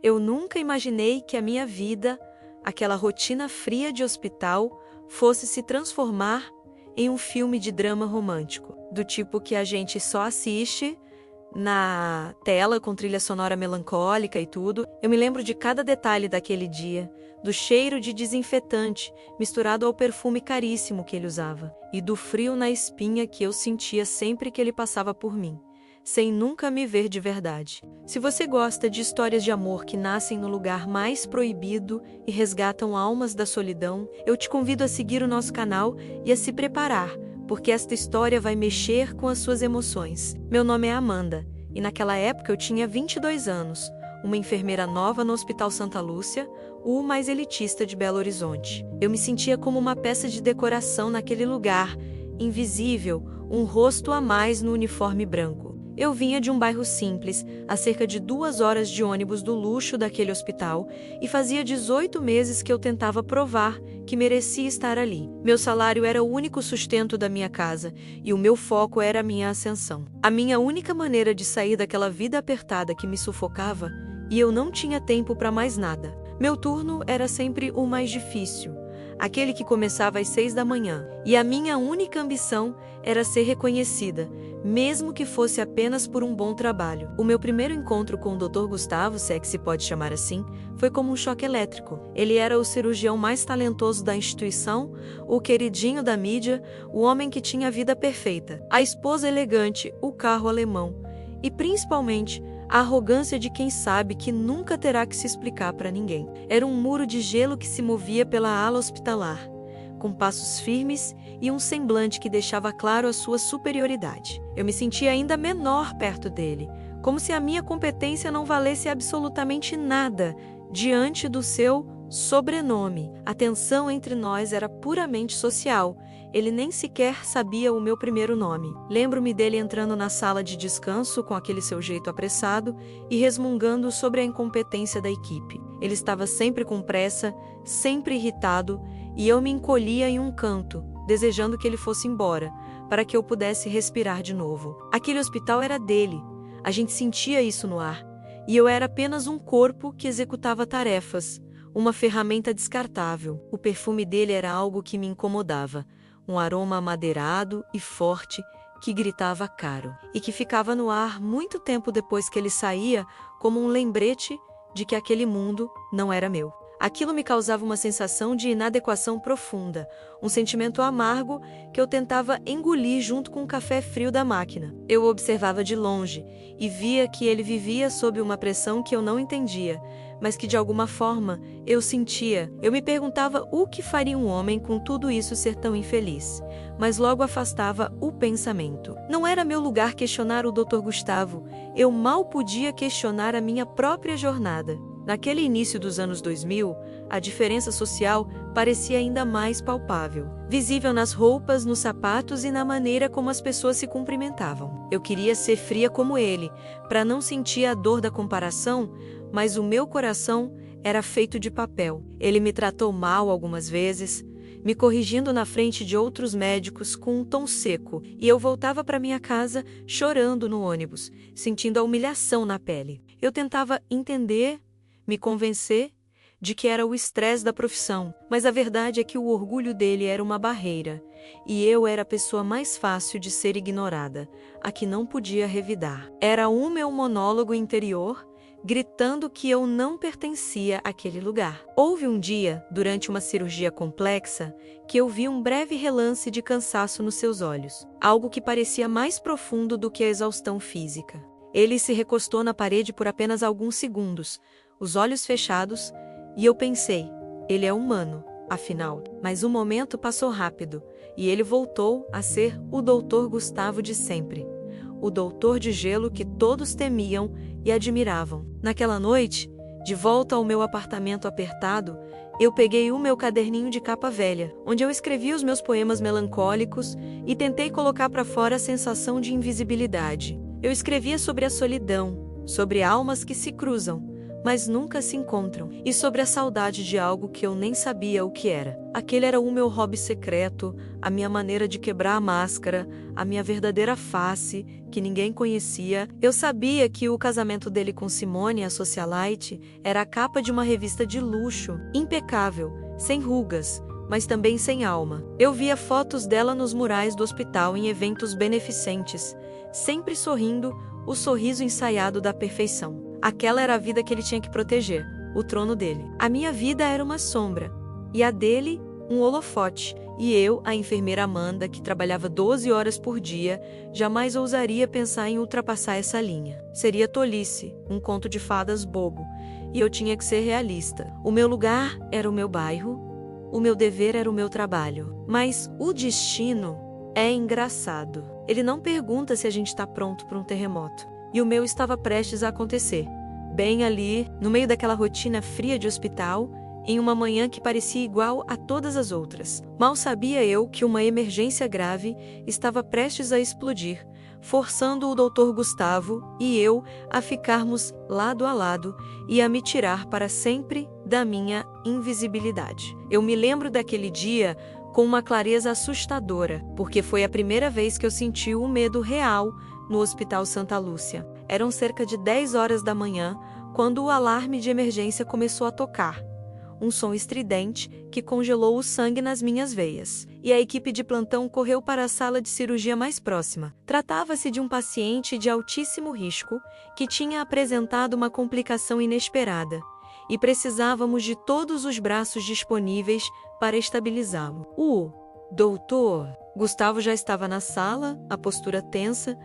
Eu nunca imaginei que a minha vida, aquela rotina fria de hospital, fosse se transformar em um filme de drama romântico, do tipo que a gente só assiste na tela com trilha sonora melancólica e tudo. Eu me lembro de cada detalhe daquele dia, do cheiro de desinfetante misturado ao perfume caríssimo que ele usava, e do frio na espinha que eu sentia sempre que ele passava por mim, sem nunca me ver de verdade. Se você gosta de histórias de amor que nascem no lugar mais proibido e resgatam almas da solidão, eu te convido a seguir o nosso canal e a se preparar, porque esta história vai mexer com as suas emoções. Meu nome é Amanda, e naquela época eu tinha 22 anos, uma enfermeira nova no Hospital Santa Lúcia, o mais elitista de Belo Horizonte. Eu me sentia como uma peça de decoração naquele lugar, invisível, um rosto a mais no uniforme branco. Eu vinha de um bairro simples, a cerca de 2 horas de ônibus do luxo daquele hospital, e fazia 18 meses que eu tentava provar que merecia estar ali. Meu salário era o único sustento da minha casa, e o meu foco era a minha ascensão. A minha única maneira de sair daquela vida apertada que me sufocava, e eu não tinha tempo para mais nada. Meu turno era sempre o mais difícil, aquele que começava às 6 da manhã, e a minha única ambição era ser reconhecida, mesmo que fosse apenas por um bom trabalho. O meu primeiro encontro com o Dr. Gustavo, se é que se pode chamar assim, foi como um choque elétrico. Ele era o cirurgião mais talentoso da instituição, o queridinho da mídia, o homem que tinha a vida perfeita, a esposa elegante, o carro alemão e, principalmente, a arrogância de quem sabe que nunca terá que se explicar para ninguém. Era um muro de gelo que se movia pela ala hospitalar, com passos firmes e um semblante que deixava claro a sua superioridade. Eu me sentia ainda menor perto dele, como se a minha competência não valesse absolutamente nada diante do seu sobrenome. A tensão entre nós era puramente social. Ele nem sequer sabia o meu primeiro nome. Lembro-me dele entrando na sala de descanso com aquele seu jeito apressado e resmungando sobre a incompetência da equipe. Ele estava sempre com pressa, sempre irritado, e eu me encolhia em um canto, desejando que ele fosse embora, para que eu pudesse respirar de novo. Aquele hospital era dele. A gente sentia isso no ar. E eu era apenas um corpo que executava tarefas, uma ferramenta descartável. O perfume dele era algo que me incomodava. Um aroma amadeirado e forte que gritava caro, e que ficava no ar muito tempo depois que ele saía, como um lembrete de que aquele mundo não era meu. Aquilo me causava uma sensação de inadequação profunda, um sentimento amargo que eu tentava engolir junto com o café frio da máquina. Eu o observava de longe e via que ele vivia sob uma pressão que eu não entendia, mas que de alguma forma eu sentia. Eu me perguntava o que faria um homem com tudo isso ser tão infeliz, mas logo afastava o pensamento. Não era meu lugar questionar o Dr. Gustavo, eu mal podia questionar a minha própria jornada. Naquele início dos anos 2000, a diferença social parecia ainda mais palpável, visível nas roupas, nos sapatos e na maneira como as pessoas se cumprimentavam. Eu queria ser fria como ele, para não sentir a dor da comparação, mas o meu coração era feito de papel. Ele me tratou mal algumas vezes, me corrigindo na frente de outros médicos com um tom seco, e eu voltava para minha casa chorando no ônibus, sentindo a humilhação na pele. Eu tentava entender, me convencer de que era o estresse da profissão, mas a verdade é que o orgulho dele era uma barreira, e eu era a pessoa mais fácil de ser ignorada, a que não podia revidar. Era o meu monólogo interior, gritando que eu não pertencia àquele lugar. Houve um dia, durante uma cirurgia complexa, que eu vi um breve relance de cansaço nos seus olhos, algo que parecia mais profundo do que a exaustão física. Ele se recostou na parede por apenas alguns segundos, os olhos fechados, e eu pensei, ele é humano, afinal. Mas o momento passou rápido, e ele voltou a ser o Dr. Gustavo de sempre, o doutor de gelo que todos temiam e admiravam. Naquela noite, de volta ao meu apartamento apertado, eu peguei o meu caderninho de capa velha, onde eu escrevia os meus poemas melancólicos e tentei colocar para fora a sensação de invisibilidade. Eu escrevia sobre a solidão, sobre almas que se cruzam, mas nunca se encontram, e sobre a saudade de algo que eu nem sabia o que era. Aquele era o meu hobby secreto, a minha maneira de quebrar a máscara, a minha verdadeira face, que ninguém conhecia. Eu sabia que o casamento dele com Simone, a socialite, era a capa de uma revista de luxo, impecável, sem rugas, mas também sem alma. Eu via fotos dela nos murais do hospital em eventos beneficentes, sempre sorrindo, o sorriso ensaiado da perfeição. Aquela era a vida que ele tinha que proteger, o trono dele. A minha vida era uma sombra, e a dele, um holofote. E eu, a enfermeira Amanda, que trabalhava 12 horas por dia, jamais ousaria pensar em ultrapassar essa linha. Seria tolice, um conto de fadas bobo, e eu tinha que ser realista. O meu lugar era o meu bairro, o meu dever era o meu trabalho. Mas o destino é engraçado. Ele não pergunta se a gente está pronto para um terremoto. E o meu estava prestes a acontecer. Bem ali, no meio daquela rotina fria de hospital, em uma manhã que parecia igual a todas as outras. Mal sabia eu que uma emergência grave estava prestes a explodir, forçando o Dr. Gustavo e eu a ficarmos lado a lado e a me tirar para sempre da minha invisibilidade. Eu me lembro daquele dia com uma clareza assustadora, porque foi a primeira vez que eu senti o medo real no Hospital Santa Lúcia. Eram cerca de 10 horas da manhã quando o alarme de emergência começou a tocar. Um som estridente que congelou o sangue nas minhas veias. E a equipe de plantão correu para a sala de cirurgia mais próxima. Tratava-se de um paciente de altíssimo risco que tinha apresentado uma complicação inesperada e precisávamos de todos os braços disponíveis para estabilizá-lo. O doutor Gustavo já estava na sala, a postura tensa,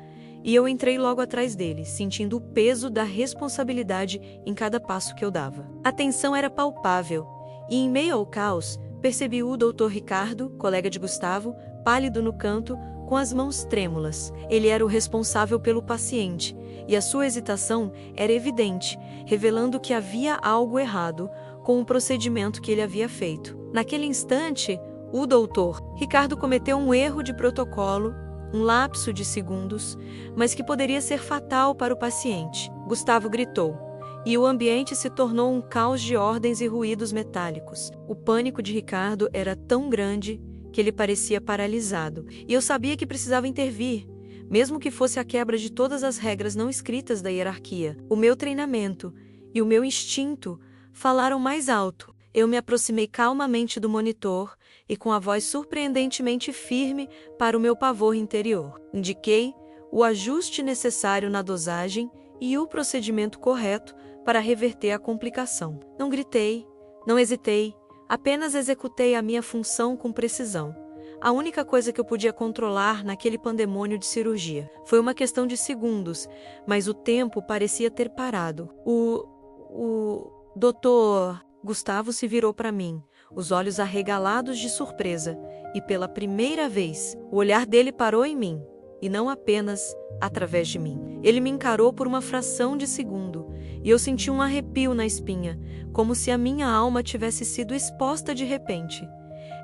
e eu entrei logo atrás dele, sentindo o peso da responsabilidade em cada passo que eu dava. A tensão era palpável, e em meio ao caos, percebi o Dr. Ricardo, colega de Gustavo, pálido no canto, com as mãos trêmulas. Ele era o responsável pelo paciente, e a sua hesitação era evidente, revelando que havia algo errado com o procedimento que ele havia feito. Naquele instante, o Dr. Ricardo cometeu um erro de protocolo, um lapso de segundos, mas que poderia ser fatal para o paciente. Gustavo gritou, e o ambiente se tornou um caos de ordens e ruídos metálicos. O pânico de Ricardo era tão grande que ele parecia paralisado, e eu sabia que precisava intervir, mesmo que fosse a quebra de todas as regras não escritas da hierarquia. O meu treinamento e o meu instinto falaram mais alto. Eu me aproximei calmamente do monitor e com a voz surpreendentemente firme para o meu pavor interior. Indiquei o ajuste necessário na dosagem e o procedimento correto para reverter a complicação. Não gritei, não hesitei, apenas executei a minha função com precisão. A única coisa que eu podia controlar naquele pandemônio de cirurgia. Foi uma questão de segundos, mas o tempo parecia ter parado. O doutor Gustavo se virou para mim, os olhos arregalados de surpresa, e pela primeira vez, o olhar dele parou em mim, e não apenas através de mim. Ele me encarou por uma fração de segundo, e eu senti um arrepio na espinha, como se a minha alma tivesse sido exposta de repente.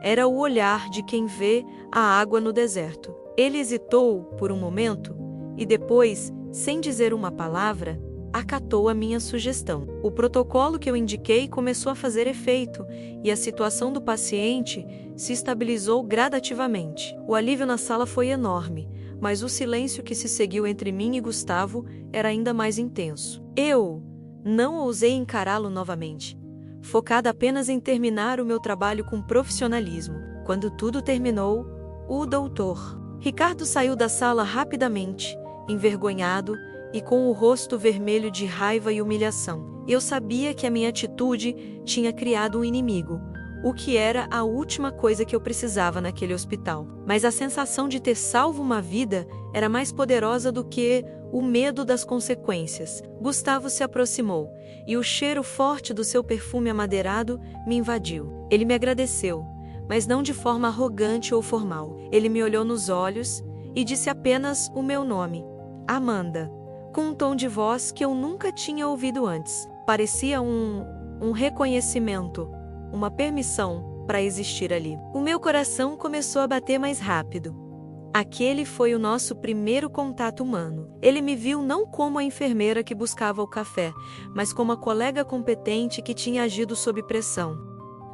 Era o olhar de quem vê a água no deserto. Ele hesitou por um momento, e depois, sem dizer uma palavra, acatou a minha sugestão. O protocolo que eu indiquei começou a fazer efeito e a situação do paciente se estabilizou gradativamente. O alívio na sala foi enorme, mas o silêncio que se seguiu entre mim e Gustavo era ainda mais intenso. Eu não ousei encará-lo novamente, focada apenas em terminar o meu trabalho com profissionalismo. Quando tudo terminou, o doutor Ricardo saiu da sala rapidamente, envergonhado, e com o rosto vermelho de raiva e humilhação. Eu sabia que a minha atitude tinha criado um inimigo, o que era a última coisa que eu precisava naquele hospital. Mas a sensação de ter salvo uma vida era mais poderosa do que o medo das consequências. Gustavo se aproximou, e o cheiro forte do seu perfume amadeirado me invadiu. Ele me agradeceu, mas não de forma arrogante ou formal. Ele me olhou nos olhos e disse apenas o meu nome, Amanda, com um tom de voz que eu nunca tinha ouvido antes. Parecia um reconhecimento, uma permissão para existir ali. O meu coração começou a bater mais rápido. Aquele foi o nosso primeiro contato humano. Ele me viu não como a enfermeira que buscava o café, mas como a colega competente que tinha agido sob pressão.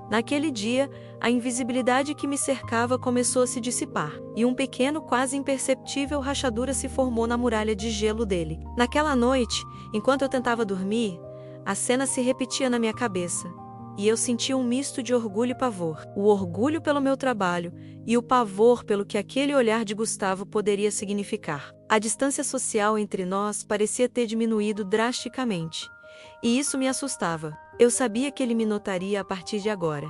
Naquele dia, a invisibilidade que me cercava começou a se dissipar, e um pequeno, quase imperceptível rachadura se formou na muralha de gelo dele. Naquela noite, enquanto eu tentava dormir, a cena se repetia na minha cabeça, e eu sentia um misto de orgulho e pavor. O orgulho pelo meu trabalho e o pavor pelo que aquele olhar de Gustavo poderia significar. A distância social entre nós parecia ter diminuído drasticamente, e isso me assustava. Eu sabia que ele me notaria a partir de agora,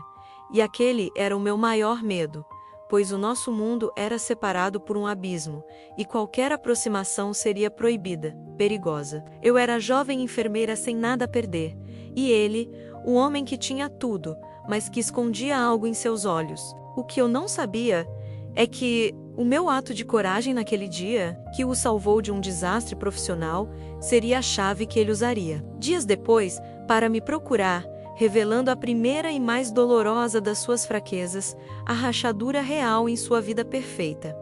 e aquele era o meu maior medo, pois o nosso mundo era separado por um abismo, e qualquer aproximação seria proibida, perigosa. Eu era jovem enfermeira sem nada a perder, e ele, o homem que tinha tudo, mas que escondia algo em seus olhos. O que eu não sabia é que o meu ato de coragem naquele dia, que o salvou de um desastre profissional, seria a chave que ele usaria. Dias depois, para me procurar, revelando a primeira e mais dolorosa das suas fraquezas, a rachadura real em sua vida perfeita.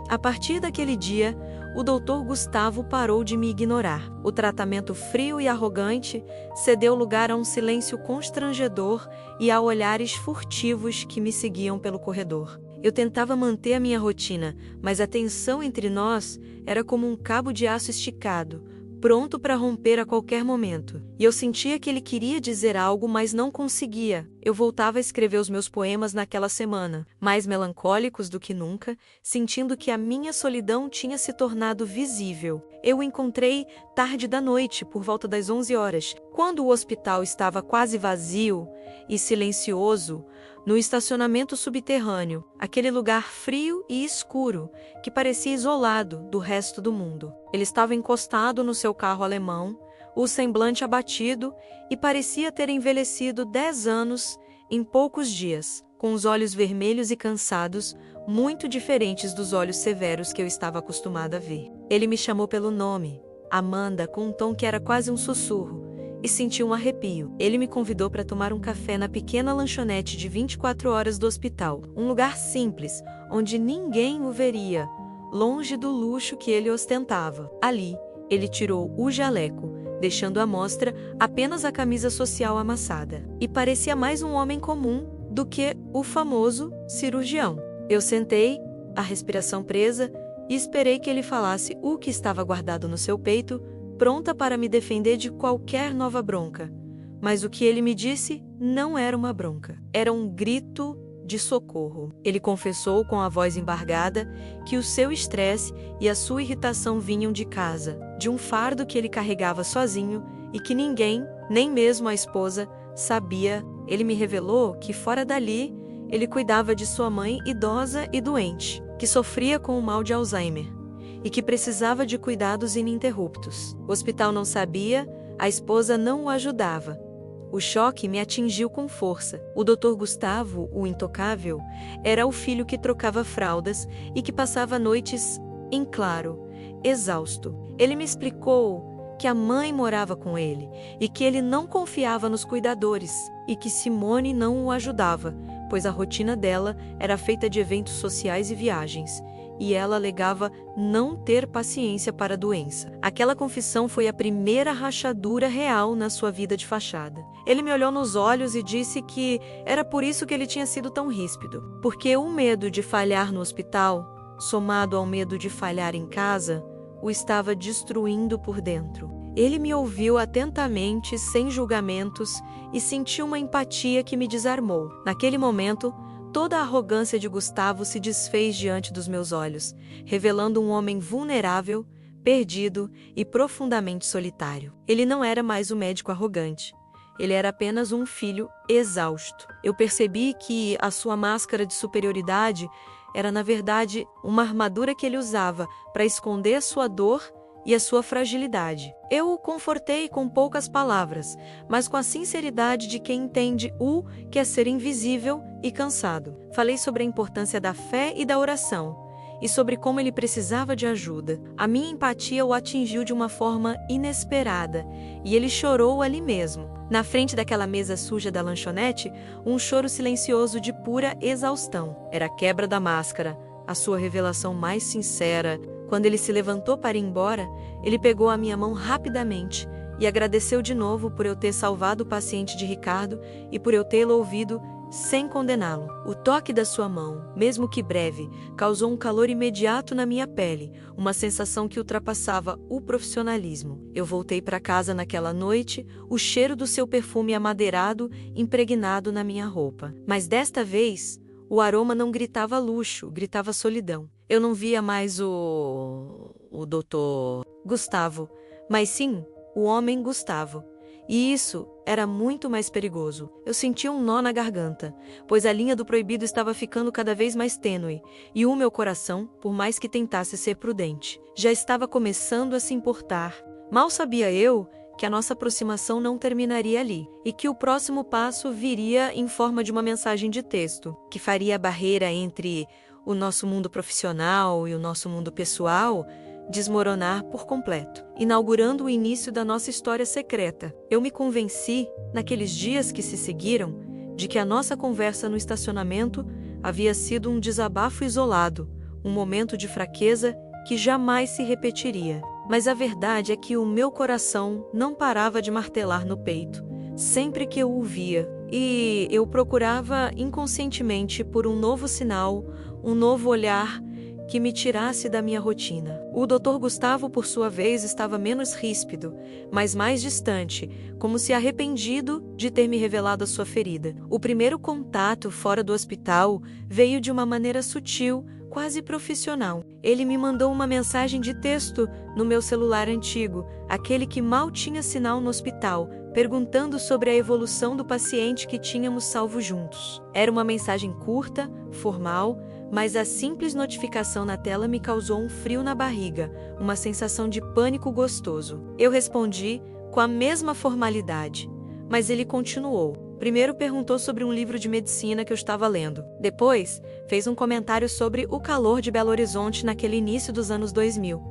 A partir daquele dia, o Dr. Gustavo parou de me ignorar. O tratamento frio e arrogante cedeu lugar a um silêncio constrangedor e a olhares furtivos que me seguiam pelo corredor. Eu tentava manter a minha rotina, mas a tensão entre nós era como um cabo de aço esticado, pronto para romper a qualquer momento. E eu sentia que ele queria dizer algo, mas não conseguia. Eu voltava a escrever os meus poemas naquela semana, mais melancólicos do que nunca, sentindo que a minha solidão tinha se tornado visível. Eu o encontrei tarde da noite, por volta das 11 horas, quando o hospital estava quase vazio e silencioso, no estacionamento subterrâneo, aquele lugar frio e escuro que parecia isolado do resto do mundo. Ele estava encostado no seu carro alemão, o semblante abatido, e parecia ter envelhecido 10 anos em poucos dias, com os olhos vermelhos e cansados, muito diferentes dos olhos severos que eu estava acostumada a ver. Ele me chamou pelo nome, Amanda, com um tom que era quase um sussurro, e senti um arrepio. Ele me convidou para tomar um café na pequena lanchonete de 24 horas do hospital, um lugar simples, onde ninguém o veria, longe do luxo que ele ostentava. Ali, ele tirou o jaleco, deixando à mostra apenas a camisa social amassada, e parecia mais um homem comum do que o famoso cirurgião. Eu sentei, a respiração presa, e esperei que ele falasse o que estava guardado no seu peito, pronta para me defender de qualquer nova bronca. Mas o que ele me disse não era uma bronca, era um grito de socorro. Ele confessou com a voz embargada que o seu estresse e a sua irritação vinham de casa, de um fardo que ele carregava sozinho e que ninguém, nem mesmo a esposa, sabia. Ele me revelou que fora dali, ele cuidava de sua mãe idosa e doente, que sofria com o mal de Alzheimer e que precisava de cuidados ininterruptos. O hospital não sabia, a esposa não o ajudava. O choque me atingiu com força. O Dr. Gustavo, o intocável, era o filho que trocava fraldas e que passava noites em claro, exausto. Ele me explicou que a mãe morava com ele e que ele não confiava nos cuidadores e que Simone não o ajudava, pois a rotina dela era feita de eventos sociais e viagens, e ela alegava não ter paciência para a doença. Aquela confissão foi a primeira rachadura real na sua vida de fachada. Ele me olhou nos olhos e disse que era por isso que ele tinha sido tão ríspido, porque o medo de falhar no hospital, somado ao medo de falhar em casa, o estava destruindo por dentro. Ele me ouviu atentamente, sem julgamentos, e sentiu uma empatia que me desarmou. Naquele momento, toda a arrogância de Gustavo se desfez diante dos meus olhos, revelando um homem vulnerável, perdido e profundamente solitário. Ele não era mais um médico arrogante. Ele era apenas um filho exausto. Eu percebi que a sua máscara de superioridade era, na verdade, uma armadura que ele usava para esconder a sua dor e a sua fragilidade. Eu o confortei com poucas palavras, mas com a sinceridade de quem entende o que é ser invisível e cansado. Falei sobre a importância da fé e da oração, e sobre como ele precisava de ajuda. A minha empatia o atingiu de uma forma inesperada, e ele chorou ali mesmo, na frente daquela mesa suja da lanchonete, um choro silencioso de pura exaustão. Era a quebra da máscara, a sua revelação mais sincera. Quando ele se levantou para ir embora, ele pegou a minha mão rapidamente e agradeceu de novo por eu ter salvado o paciente de Ricardo e por eu tê-lo ouvido sem condená-lo. O toque da sua mão, mesmo que breve, causou um calor imediato na minha pele, uma sensação que ultrapassava o profissionalismo. Eu voltei para casa naquela noite, o cheiro do seu perfume amadeirado impregnado na minha roupa. Mas desta vez, o aroma não gritava luxo, gritava solidão. Eu não via mais o Dr. Gustavo, mas sim o homem Gustavo. E isso era muito mais perigoso. Eu sentia um nó na garganta, pois a linha do proibido estava ficando cada vez mais tênue, e o meu coração, por mais que tentasse ser prudente, já estava começando a se importar. Mal sabia eu que a nossa aproximação não terminaria ali, e que o próximo passo viria em forma de uma mensagem de texto, que faria a barreira entre o nosso mundo profissional e o nosso mundo pessoal desmoronar por completo, inaugurando o início da nossa história secreta. Eu me convenci, naqueles dias que se seguiram, de que a nossa conversa no estacionamento havia sido um desabafo isolado, um momento de fraqueza que jamais se repetiria. Mas a verdade é que o meu coração não parava de martelar no peito, sempre que eu o via, e eu procurava inconscientemente por um novo sinal, um novo olhar que me tirasse da minha rotina. O Dr. Gustavo, por sua vez, estava menos ríspido, mas mais distante, como se arrependido de ter me revelado a sua ferida. O primeiro contato fora do hospital veio de uma maneira sutil, quase profissional. Ele me mandou uma mensagem de texto no meu celular antigo, aquele que mal tinha sinal no hospital, perguntando sobre a evolução do paciente que tínhamos salvo juntos. Era uma mensagem curta, formal, mas a simples notificação na tela me causou um frio na barriga, uma sensação de pânico gostoso. Eu respondi com a mesma formalidade, mas ele continuou. Primeiro perguntou sobre um livro de medicina que eu estava lendo. Depois, fez um comentário sobre o calor de Belo Horizonte naquele início dos anos 2000.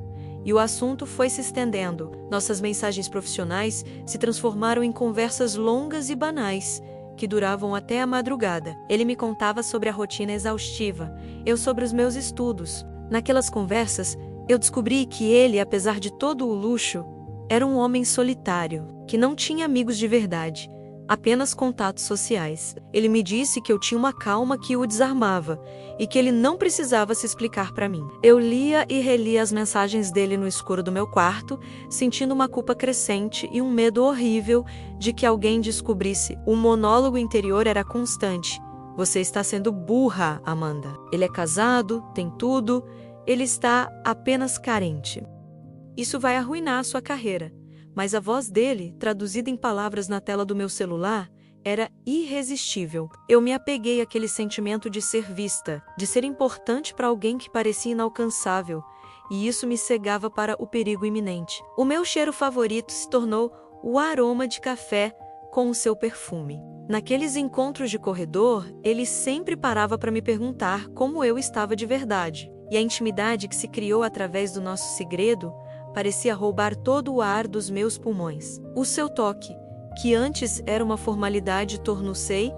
E o assunto foi se estendendo. Nossas mensagens profissionais se transformaram em conversas longas e banais, que duravam até a madrugada. Ele me contava sobre a rotina exaustiva, eu sobre os meus estudos. Naquelas conversas, eu descobri que ele, apesar de todo o luxo, era um homem solitário, que não tinha amigos de verdade, apenas contatos sociais. Ele me disse que eu tinha uma calma que o desarmava e que ele não precisava se explicar para mim. Eu lia e relia as mensagens dele no escuro do meu quarto, sentindo uma culpa crescente e um medo horrível de que alguém descobrisse. O monólogo interior era constante. Você está sendo burra, Amanda. Ele é casado, tem tudo, ele está apenas carente. Isso vai arruinar a sua carreira. Mas a voz dele, traduzida em palavras na tela do meu celular, era irresistível. Eu me apeguei àquele sentimento de ser vista, de ser importante para alguém que parecia inalcançável, e isso me cegava para o perigo iminente. O meu cheiro favorito se tornou o aroma de café com o seu perfume. Naqueles encontros de corredor, ele sempre parava para me perguntar como eu estava de verdade, e a intimidade que se criou através do nosso segredo parecia roubar todo o ar dos meus pulmões. O seu toque, que antes era uma formalidade, tornou-se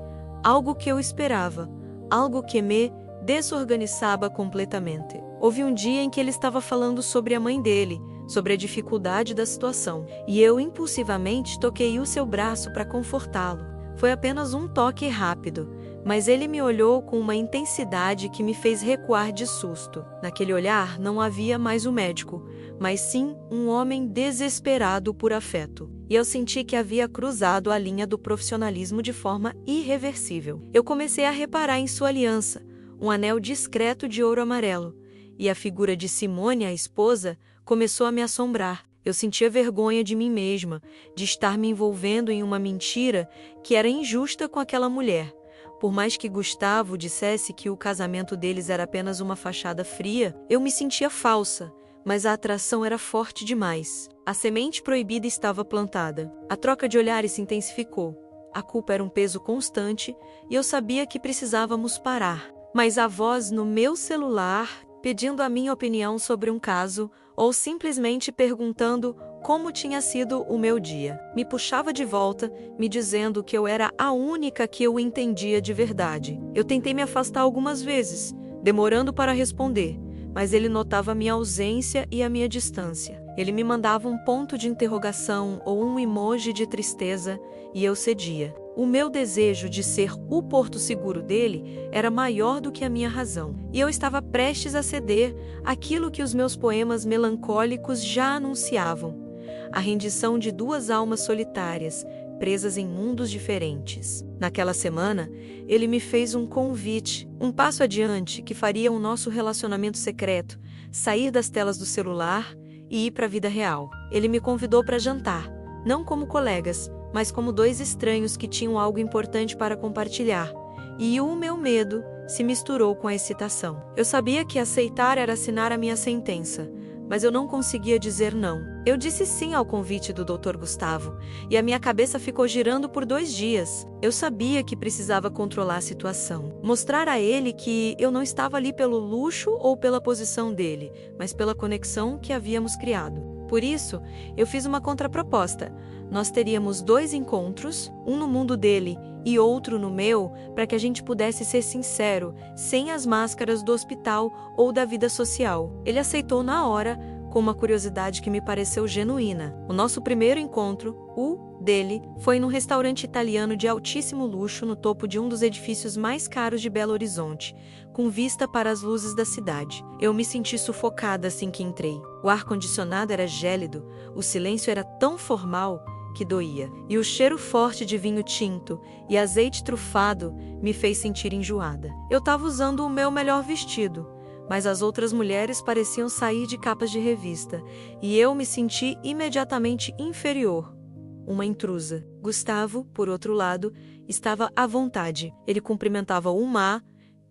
algo que eu esperava, algo que me desorganizava completamente. Houve um dia em que ele estava falando sobre a mãe dele, sobre a dificuldade da situação, e eu impulsivamente toquei o seu braço para confortá-lo. Foi apenas um toque rápido, mas ele me olhou com uma intensidade que me fez recuar de susto. Naquele olhar não havia mais o médico, mas sim um homem desesperado por afeto. E eu senti que havia cruzado a linha do profissionalismo de forma irreversível. Eu comecei a reparar em sua aliança, um anel discreto de ouro amarelo, e a figura de Simone, a esposa, começou a me assombrar. Eu sentia vergonha de mim mesma, de estar me envolvendo em uma mentira que era injusta com aquela mulher. Por mais que Gustavo dissesse que o casamento deles era apenas uma fachada fria, eu me sentia falsa, mas a atração era forte demais. A semente proibida estava plantada. A troca de olhares se intensificou. A culpa era um peso constante e eu sabia que precisávamos parar. Mas a voz no meu celular, pedindo a minha opinião sobre um caso, ou simplesmente perguntando como tinha sido o meu dia, me puxava de volta, me dizendo que eu era a única que eu entendia de verdade. Eu tentei me afastar algumas vezes, demorando para responder, mas ele notava minha ausência e a minha distância. Ele me mandava um ponto de interrogação ou um emoji de tristeza e eu cedia. O meu desejo de ser o porto seguro dele era maior do que a minha razão, e eu estava prestes a ceder àquilo que os meus poemas melancólicos já anunciavam: a rendição de duas almas solitárias, presas em mundos diferentes. Naquela semana, ele me fez um convite, um passo adiante que faria o nosso relacionamento secreto sair das telas do celular e ir para a vida real. Ele me convidou para jantar, não como colegas, mas como dois estranhos que tinham algo importante para compartilhar. E o meu medo se misturou com a excitação. Eu sabia que aceitar era assinar a minha sentença, mas eu não conseguia dizer não. Eu disse sim ao convite do Dr. Gustavo, e a minha cabeça ficou girando por 2 dias. Eu sabia que precisava controlar a situação. Mostrar a ele que eu não estava ali pelo luxo ou pela posição dele, mas pela conexão que havíamos criado. Por isso, eu fiz uma contraproposta. Nós teríamos 2 encontros, um no mundo dele e outro no meu, para que a gente pudesse ser sincero, sem as máscaras do hospital ou da vida social. Ele aceitou na hora, com uma curiosidade que me pareceu genuína. O nosso primeiro encontro, o dele, foi num restaurante italiano de altíssimo luxo no topo de um dos edifícios mais caros de Belo Horizonte, com vista para as luzes da cidade. Eu me senti sufocada assim que entrei. O ar-condicionado era gélido, o silêncio era tão formal que doía, e o cheiro forte de vinho tinto e azeite trufado me fez sentir enjoada. Eu estava usando o meu melhor vestido, mas as outras mulheres pareciam sair de capas de revista, e eu me senti imediatamente inferior, uma intrusa. Gustavo, por outro lado, estava à vontade. Ele cumprimentava o Mar,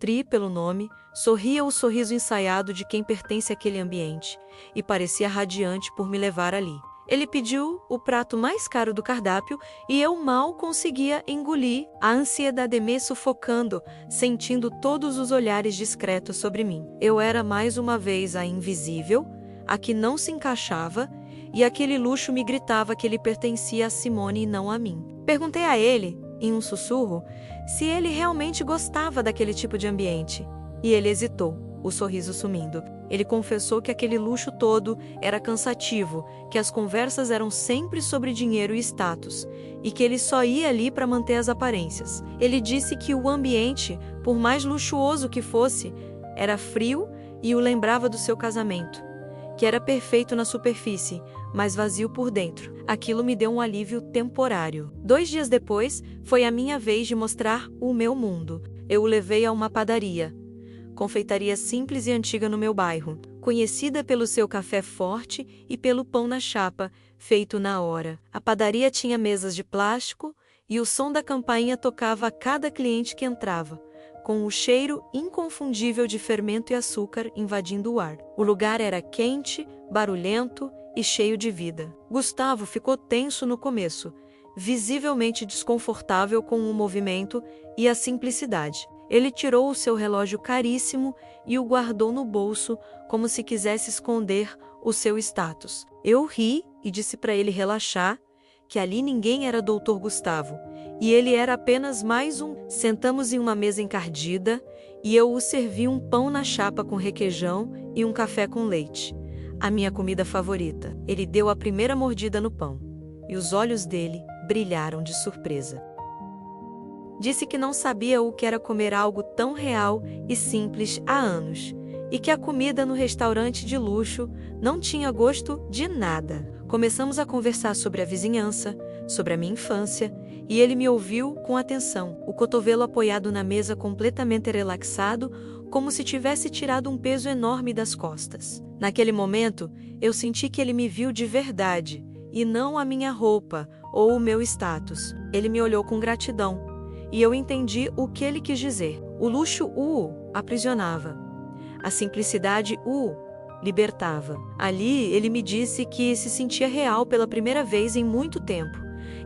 Tri pelo nome, sorria o sorriso ensaiado de quem pertence àquele ambiente, e parecia radiante por me levar ali. Ele pediu o prato mais caro do cardápio e eu mal conseguia engolir, a ansiedade me sufocando, sentindo todos os olhares discretos sobre mim. Eu era mais uma vez a invisível, a que não se encaixava, e aquele luxo me gritava que ele pertencia a Simone e não a mim. Perguntei a ele, em um sussurro, se ele realmente gostava daquele tipo de ambiente, e ele hesitou, o sorriso sumindo. Ele confessou que aquele luxo todo era cansativo, que as conversas eram sempre sobre dinheiro e status, e que ele só ia ali para manter as aparências. Ele disse que o ambiente, por mais luxuoso que fosse, era frio e o lembrava do seu casamento, que era perfeito na superfície, mas vazio por dentro. Aquilo me deu um alívio temporário. 2 dias depois, foi a minha vez de mostrar o meu mundo. Eu o levei a uma padaria, confeitaria simples e antiga no meu bairro, conhecida pelo seu café forte e pelo pão na chapa, feito na hora. A padaria tinha mesas de plástico e o som da campainha tocava a cada cliente que entrava, com o cheiro inconfundível de fermento e açúcar invadindo o ar. O lugar era quente, barulhento e cheio de vida. Gustavo ficou tenso no começo, visivelmente desconfortável com o movimento e a simplicidade. Ele tirou o seu relógio caríssimo e o guardou no bolso, como se quisesse esconder o seu status. Eu ri e disse para ele relaxar, que ali ninguém era Dr. Gustavo, e ele era apenas mais um. Sentamos em uma mesa encardida, e eu o servi um pão na chapa com requeijão e um café com leite, a minha comida favorita. Ele deu a primeira mordida no pão, e os olhos dele brilharam de surpresa. Disse que não sabia o que era comer algo tão real e simples há anos, e que a comida no restaurante de luxo não tinha gosto de nada. Começamos a conversar sobre a vizinhança, sobre a minha infância, e ele me ouviu com atenção, o cotovelo apoiado na mesa completamente relaxado, como se tivesse tirado um peso enorme das costas. Naquele momento, eu senti que ele me viu de verdade, e não a minha roupa ou o meu status. Ele me olhou com gratidão, e eu entendi o que ele quis dizer. O luxo o aprisionava. A simplicidade o libertava. Ali, ele me disse que se sentia real pela primeira vez em muito tempo,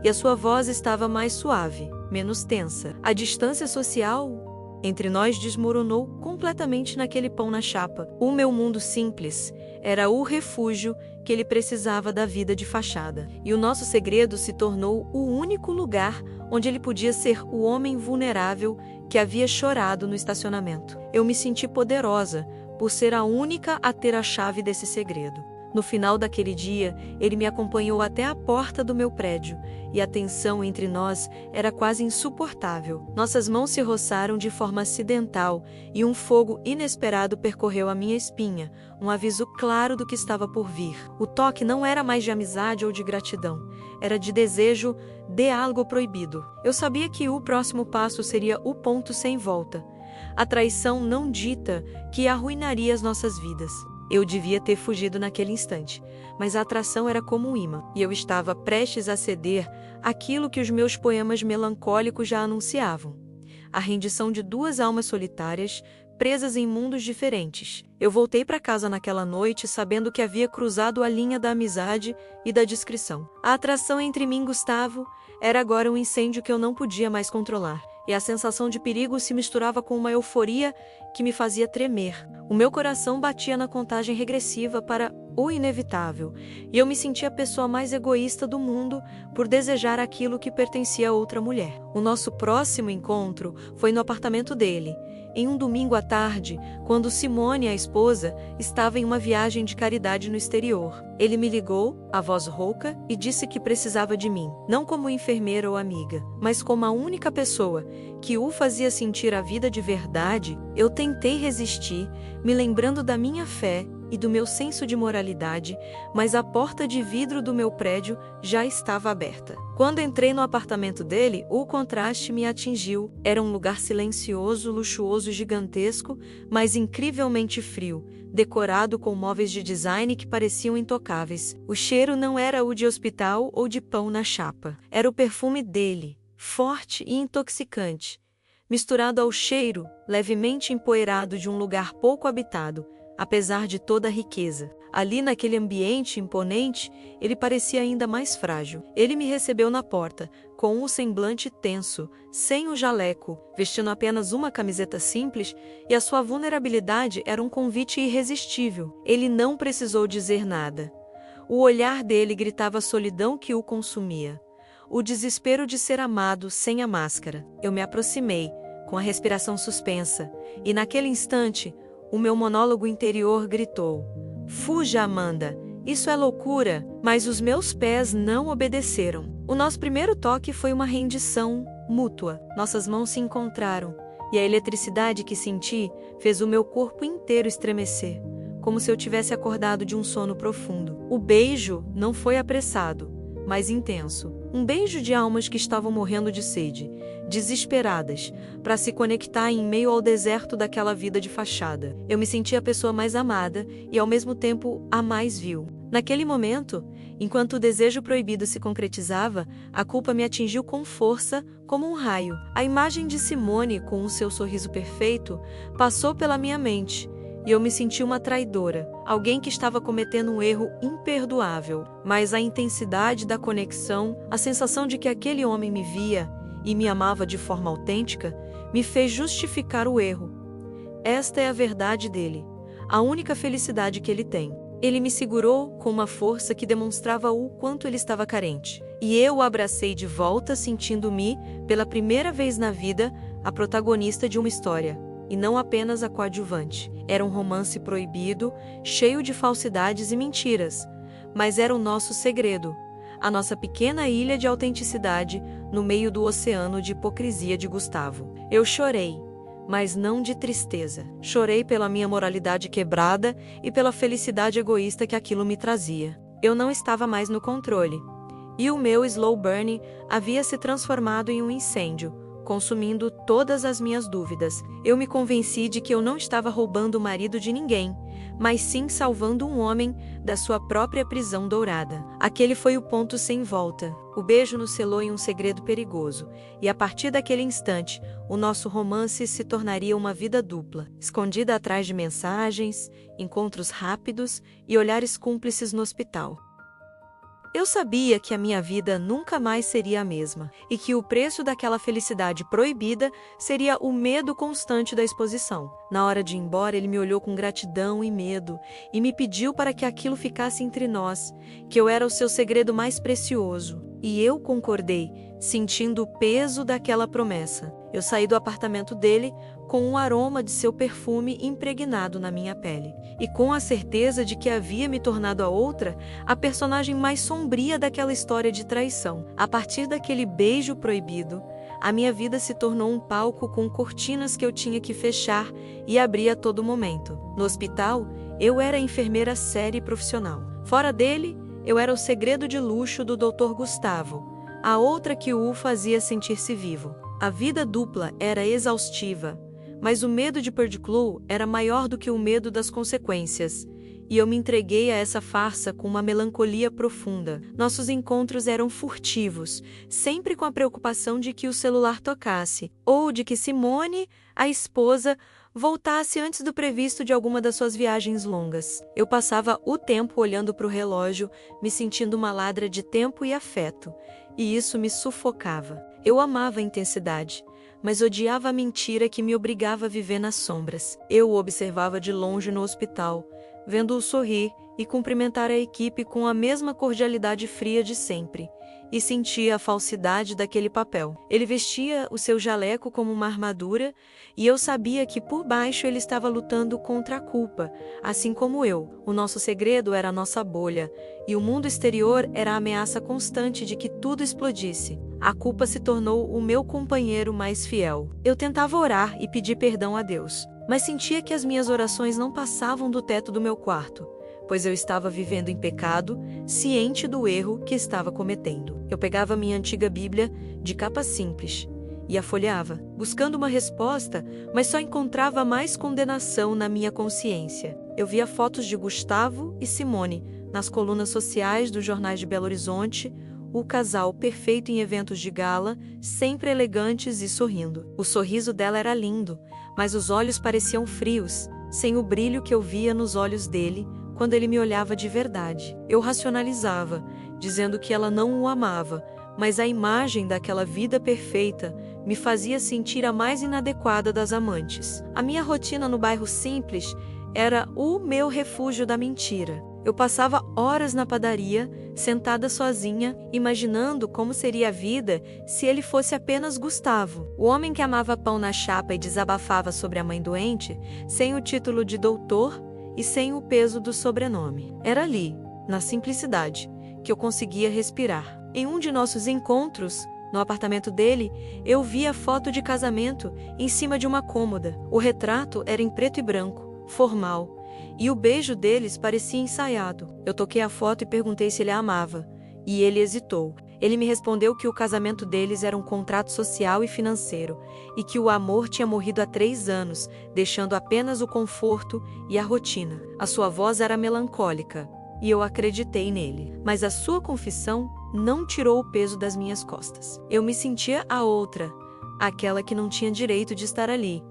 e a sua voz estava mais suave, menos tensa. A distância social entre nós desmoronou completamente naquele pão na chapa. O meu mundo simples era o refúgio que ele precisava da vida de fachada. E o nosso segredo se tornou o único lugar onde ele podia ser o homem vulnerável que havia chorado no estacionamento. Eu me senti poderosa por ser a única a ter a chave desse segredo. No final daquele dia, ele me acompanhou até a porta do meu prédio, e a tensão entre nós era quase insuportável. Nossas mãos se roçaram de forma acidental, e um fogo inesperado percorreu a minha espinha, um aviso claro do que estava por vir. O toque não era mais de amizade ou de gratidão, era de desejo de algo proibido. Eu sabia que o próximo passo seria o ponto sem volta. A traição não dita que arruinaria as nossas vidas. Eu devia ter fugido naquele instante, mas a atração era como um imã, e eu estava prestes a ceder àquilo que os meus poemas melancólicos já anunciavam: a rendição de duas almas solitárias, presas em mundos diferentes. Eu voltei para casa naquela noite sabendo que havia cruzado a linha da amizade e da discrição. A atração entre mim e Gustavo era agora um incêndio que eu não podia mais controlar, e a sensação de perigo se misturava com uma euforia que me fazia tremer. O meu coração batia na contagem regressiva para o inevitável, e eu me sentia a pessoa mais egoísta do mundo por desejar aquilo que pertencia a outra mulher. O nosso próximo encontro foi no apartamento dele, em um domingo à tarde, quando Simone, a esposa, estava em uma viagem de caridade no exterior. Ele me ligou, a voz rouca, e disse que precisava de mim, não como enfermeira ou amiga, mas como a única pessoa que o fazia sentir a vida de verdade. Eu tentei resistir, me lembrando da minha fé e do meu senso de moralidade, mas a porta de vidro do meu prédio já estava aberta. Quando entrei no apartamento dele, o contraste me atingiu. Era um lugar silencioso, luxuoso e gigantesco, mas incrivelmente frio, decorado com móveis de design que pareciam intocáveis. O cheiro não era o de hospital ou de pão na chapa. Era o perfume dele, forte e intoxicante, misturado ao cheiro levemente empoeirado de um lugar pouco habitado, apesar de toda a riqueza. Ali naquele ambiente imponente, ele parecia ainda mais frágil. Ele me recebeu na porta, com um semblante tenso, sem o jaleco, vestindo apenas uma camiseta simples, e a sua vulnerabilidade era um convite irresistível. Ele não precisou dizer nada. O olhar dele gritava a solidão que o consumia, o desespero de ser amado sem a máscara. Eu me aproximei, com a respiração suspensa, e naquele instante, o meu monólogo interior gritou: "Fuja, Amanda! Isso é loucura!" Mas os meus pés não obedeceram. O nosso primeiro toque foi uma rendição mútua. Nossas mãos se encontraram, e a eletricidade que senti fez o meu corpo inteiro estremecer, como se eu tivesse acordado de um sono profundo. O beijo não foi apressado, mas intenso. Um beijo de almas que estavam morrendo de sede, desesperadas, para se conectar em meio ao deserto daquela vida de fachada. Eu me senti a pessoa mais amada e, ao mesmo tempo, a mais vil. Naquele momento, enquanto o desejo proibido se concretizava, a culpa me atingiu com força, como um raio. A imagem de Simone, com o seu sorriso perfeito, passou pela minha mente, e eu me senti uma traidora, alguém que estava cometendo um erro imperdoável. Mas a intensidade da conexão, a sensação de que aquele homem me via e me amava de forma autêntica, me fez justificar o erro. Esta é a verdade dele, a única felicidade que ele tem. Ele me segurou com uma força que demonstrava o quanto ele estava carente. E eu o abracei de volta, sentindo-me, pela primeira vez na vida, a protagonista de uma história, e não apenas a coadjuvante. Era um romance proibido, cheio de falsidades e mentiras, mas era o nosso segredo, a nossa pequena ilha de autenticidade no meio do oceano de hipocrisia de Gustavo. Eu chorei, mas não de tristeza. Chorei pela minha moralidade quebrada e pela felicidade egoísta que aquilo me trazia. Eu não estava mais no controle, e o meu slow burn havia se transformado em um incêndio, consumindo todas as minhas dúvidas. Eu me convenci de que eu não estava roubando o marido de ninguém, mas sim salvando um homem da sua própria prisão dourada. Aquele foi o ponto sem volta. O beijo nos selou em um segredo perigoso, e a partir daquele instante, o nosso romance se tornaria uma vida dupla, escondida atrás de mensagens, encontros rápidos e olhares cúmplices no hospital. Eu sabia que a minha vida nunca mais seria a mesma, e que o preço daquela felicidade proibida seria o medo constante da exposição. Na hora de ir embora, ele me olhou com gratidão e medo, e me pediu para que aquilo ficasse entre nós, que eu era o seu segredo mais precioso. E eu concordei, sentindo o peso daquela promessa. Eu saí do apartamento dele com um aroma de seu perfume impregnado na minha pele, e com a certeza de que havia me tornado a outra, a personagem mais sombria daquela história de traição. A partir daquele beijo proibido, a minha vida se tornou um palco com cortinas que eu tinha que fechar e abrir a todo momento. No hospital, eu era a enfermeira séria e profissional. Fora dele, eu era o segredo de luxo do Dr. Gustavo, a outra que o fazia sentir-se vivo. A vida dupla era exaustiva, mas o medo de Perdclue era maior do que o medo das consequências, e eu me entreguei a essa farsa com uma melancolia profunda. Nossos encontros eram furtivos, sempre com a preocupação de que o celular tocasse, ou de que Simone, a esposa, voltasse antes do previsto de alguma das suas viagens longas. Eu passava o tempo olhando para o relógio, me sentindo uma ladra de tempo e afeto, e isso me sufocava. Eu amava a intensidade, mas odiava a mentira que me obrigava a viver nas sombras. Eu o observava de longe no hospital, vendo-o sorrir e cumprimentar a equipe com a mesma cordialidade fria de sempre, e sentia a falsidade daquele papel. Ele vestia o seu jaleco como uma armadura, e eu sabia que por baixo ele estava lutando contra a culpa, assim como eu. O nosso segredo era a nossa bolha, e o mundo exterior era a ameaça constante de que tudo explodisse. A culpa se tornou o meu companheiro mais fiel. Eu tentava orar e pedir perdão a Deus, mas sentia que as minhas orações não passavam do teto do meu quarto, pois eu estava vivendo em pecado, ciente do erro que estava cometendo. Eu pegava minha antiga Bíblia, de capa simples, e a folheava, buscando uma resposta, mas só encontrava mais condenação na minha consciência. Eu via fotos de Gustavo e Simone nas colunas sociais dos jornais de Belo Horizonte, o casal perfeito em eventos de gala, sempre elegantes e sorrindo. O sorriso dela era lindo, mas os olhos pareciam frios, sem o brilho que eu via nos olhos dele quando ele me olhava de verdade. Eu racionalizava, dizendo que ela não o amava, mas a imagem daquela vida perfeita me fazia sentir a mais inadequada das amantes. A minha rotina no bairro simples era o meu refúgio da mentira. Eu passava horas na padaria, sentada sozinha, imaginando como seria a vida se ele fosse apenas Gustavo, o homem que amava pão na chapa e desabafava sobre a mãe doente, sem o título de doutor e sem o peso do sobrenome. Era ali, na simplicidade, que eu conseguia respirar. Em um de nossos encontros, no apartamento dele, eu vi a foto de casamento em cima de uma cômoda. O retrato era em preto e branco, formal, e o beijo deles parecia ensaiado. Eu toquei a foto e perguntei se ele a amava, e ele hesitou. Ele me respondeu que o casamento deles era um contrato social e financeiro, e que o amor tinha morrido há 3 anos, deixando apenas o conforto e a rotina. A sua voz era melancólica, e eu acreditei nele. Mas a sua confissão não tirou o peso das minhas costas. Eu me sentia a outra, aquela que não tinha direito de estar ali,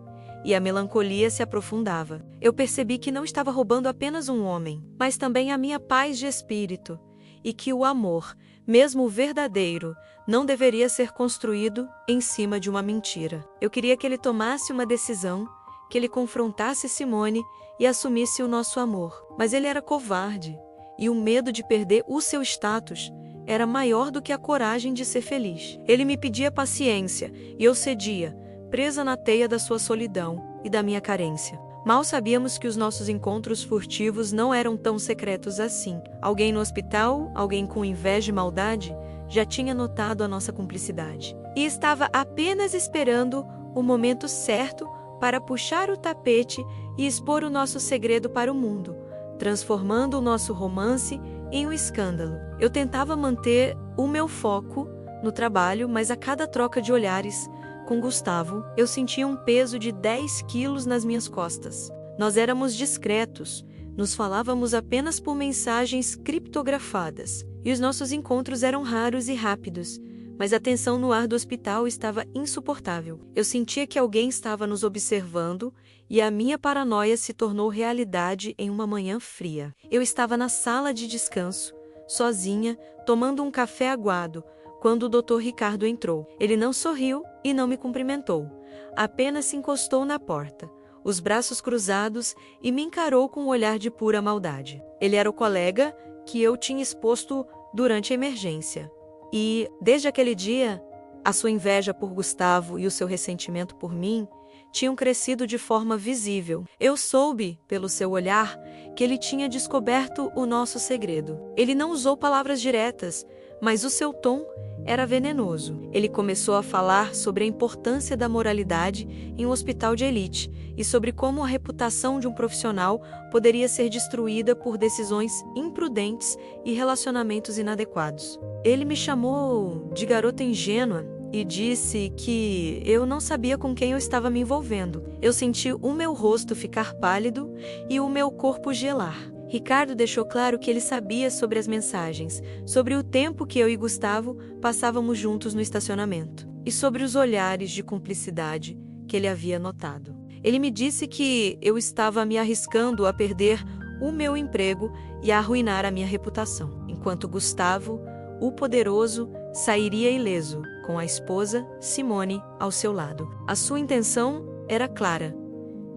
e a melancolia se aprofundava. Eu percebi que não estava roubando apenas um homem, mas também a minha paz de espírito, e que o amor, mesmo o verdadeiro, não deveria ser construído em cima de uma mentira. Eu queria que ele tomasse uma decisão, que ele confrontasse Simone e assumisse o nosso amor. Mas ele era covarde, e o medo de perder o seu status era maior do que a coragem de ser feliz. Ele me pedia paciência, e eu cedia, presa na teia da sua solidão e da minha carência. Mal sabíamos que os nossos encontros furtivos não eram tão secretos assim. Alguém no hospital, alguém com inveja e maldade, já tinha notado a nossa cumplicidade. E estava apenas esperando o momento certo para puxar o tapete e expor o nosso segredo para o mundo, transformando o nosso romance em um escândalo. Eu tentava manter o meu foco no trabalho, mas a cada troca de olhares com Gustavo, eu sentia um peso de 10 quilos nas minhas costas. Nós éramos discretos, nos falávamos apenas por mensagens criptografadas, e os nossos encontros eram raros e rápidos, mas a tensão no ar do hospital estava insuportável. Eu sentia que alguém estava nos observando, e a minha paranoia se tornou realidade em uma manhã fria. Eu estava na sala de descanso, sozinha, tomando um café aguado, quando o Dr. Ricardo entrou. Ele não sorriu e não me cumprimentou. Apenas se encostou na porta, os braços cruzados, e me encarou com um olhar de pura maldade. Ele era o colega que eu tinha exposto durante a emergência. E, desde aquele dia, a sua inveja por Gustavo e o seu ressentimento por mim tinham crescido de forma visível. Eu soube, pelo seu olhar, que ele tinha descoberto o nosso segredo. Ele não usou palavras diretas, mas o seu tom era venenoso. Ele começou a falar sobre a importância da moralidade em um hospital de elite e sobre como a reputação de um profissional poderia ser destruída por decisões imprudentes e relacionamentos inadequados. Ele me chamou de garota ingênua e disse que eu não sabia com quem eu estava me envolvendo. Eu senti o meu rosto ficar pálido e o meu corpo gelar. Ricardo deixou claro que ele sabia sobre as mensagens, sobre o tempo que eu e Gustavo passávamos juntos no estacionamento, e sobre os olhares de cumplicidade que ele havia notado. Ele me disse que eu estava me arriscando a perder o meu emprego e a arruinar a minha reputação, enquanto Gustavo, o poderoso, sairia ileso, com a esposa, Simone, ao seu lado. A sua intenção era clara: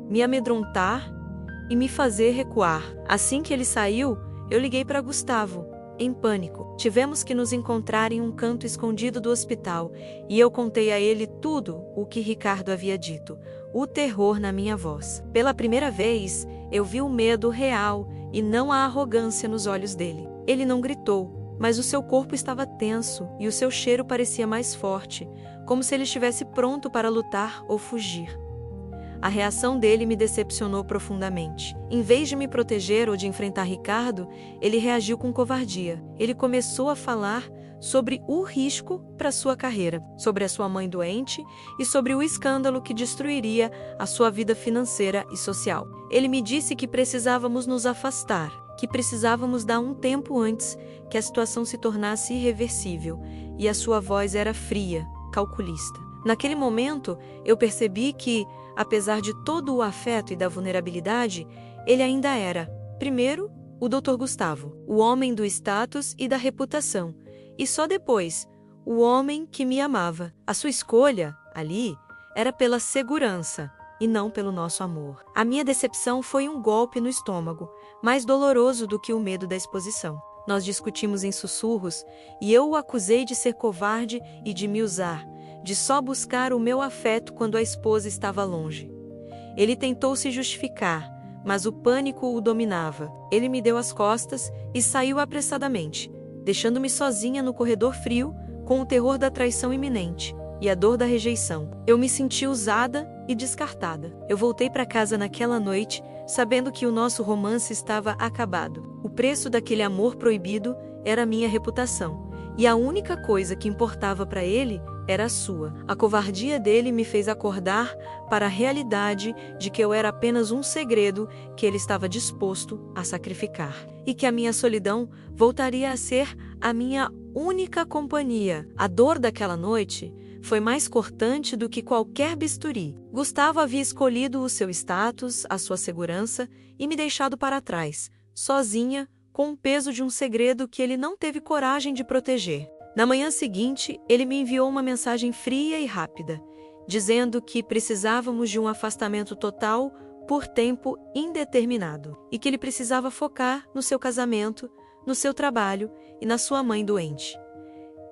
me amedrontar e me fazer recuar. Assim que ele saiu, eu liguei para Gustavo, em pânico. Tivemos que nos encontrar em um canto escondido do hospital, e eu contei a ele tudo o que Ricardo havia dito, o terror na minha voz. Pela primeira vez, eu vi o medo real e não a arrogância nos olhos dele. Ele não gritou, mas o seu corpo estava tenso e o seu cheiro parecia mais forte, como se ele estivesse pronto para lutar ou fugir. A reação dele me decepcionou profundamente. Em vez de me proteger ou de enfrentar Ricardo, ele reagiu com covardia. Ele começou a falar sobre o risco para sua carreira, sobre a sua mãe doente e sobre o escândalo que destruiria a sua vida financeira e social. Ele me disse que precisávamos nos afastar, que precisávamos dar um tempo antes que a situação se tornasse irreversível, e a sua voz era fria, calculista. Naquele momento, eu percebi que, apesar de todo o afeto e da vulnerabilidade, ele ainda era, primeiro, o Dr. Gustavo, o homem do status e da reputação, e só depois, o homem que me amava. A sua escolha, ali, era pela segurança e não pelo nosso amor. A minha decepção foi um golpe no estômago, mais doloroso do que o medo da exposição. Nós discutimos em sussurros e eu o acusei de ser covarde e de me usar, de só buscar o meu afeto quando a esposa estava longe. Ele tentou se justificar, mas o pânico o dominava. Ele me deu as costas e saiu apressadamente, deixando-me sozinha no corredor frio, com o terror da traição iminente e a dor da rejeição. Eu me senti usada e descartada. Eu voltei para casa naquela noite, sabendo que o nosso romance estava acabado. O preço daquele amor proibido era a minha reputação, e a única coisa que importava para ele era a sua. A covardia dele me fez acordar para a realidade de que eu era apenas um segredo que ele estava disposto a sacrificar, e que a minha solidão voltaria a ser a minha única companhia. A dor daquela noite foi mais cortante do que qualquer bisturi. Gustavo havia escolhido o seu status, a sua segurança, e me deixado para trás, sozinha, com o peso de um segredo que ele não teve coragem de proteger. Na manhã seguinte, ele me enviou uma mensagem fria e rápida, dizendo que precisávamos de um afastamento total por tempo indeterminado, e que ele precisava focar no seu casamento, no seu trabalho e na sua mãe doente.